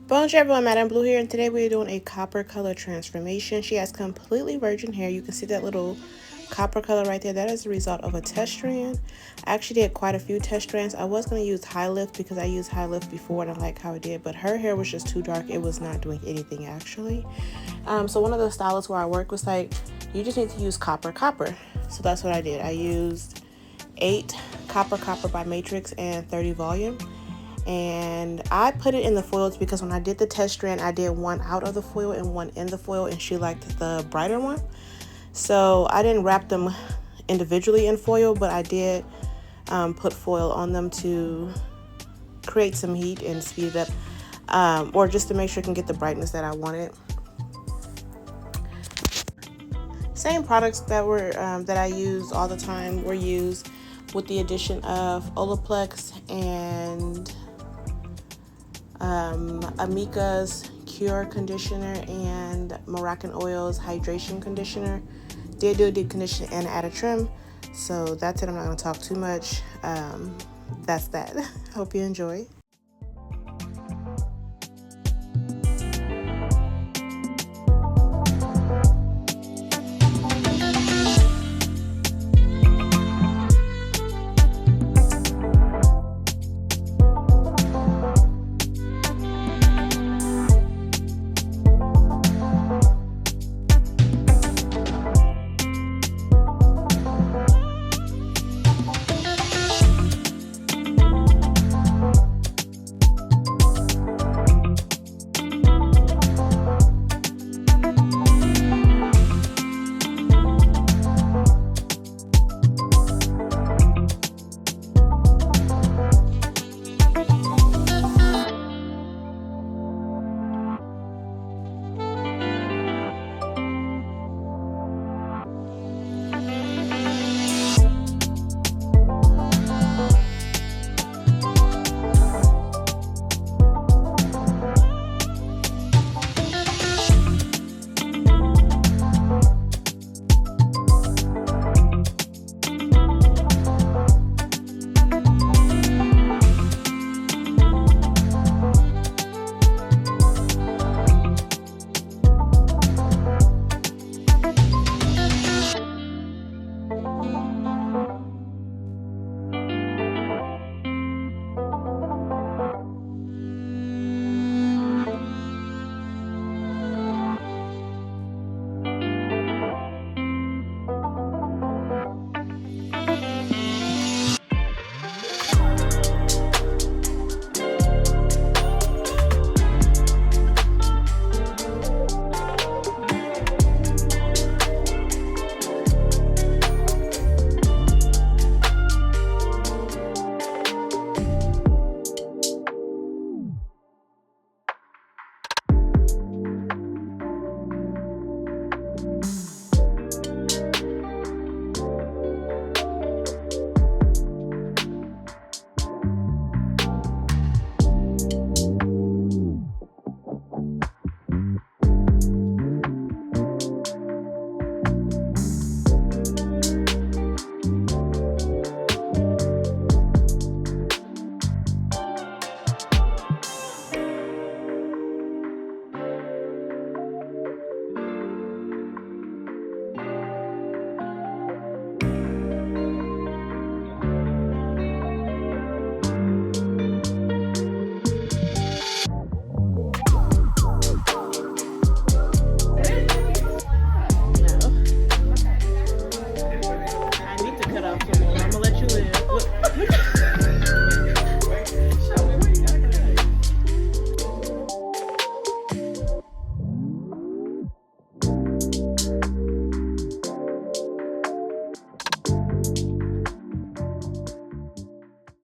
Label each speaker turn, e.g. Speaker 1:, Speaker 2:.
Speaker 1: Bonjour everyone, Madam Blue here, and today we're doing a copper color transformation. She has completely virgin hair. You can see that little copper color right there. That is the result of a test strand. I actually did quite a few test strands. I was going to use high lift because I used high lift before and I like how it did, but her hair was just too dark. It was not doing anything actually. So one of the stylists where I work was like, you just need to use copper. So that's what I did. I used 8 copper by Matrix and 30 volume. And I put it in the foils because when I did the test strand, I did one out of the foil and one in the foil, and she liked the brighter one. So I didn't wrap them individually in foil, but I did put foil on them to create some heat and speed it up, or just to make sure I can get the brightness that I wanted. Same products that were that I use all the time were used, with the addition of Olaplex and Amika's Cure Conditioner and Moroccan Oil's Hydration Conditioner. Did do a deep conditioner and add a trim. So that's it. I'm not going to talk too much. That's that. Hope you enjoy.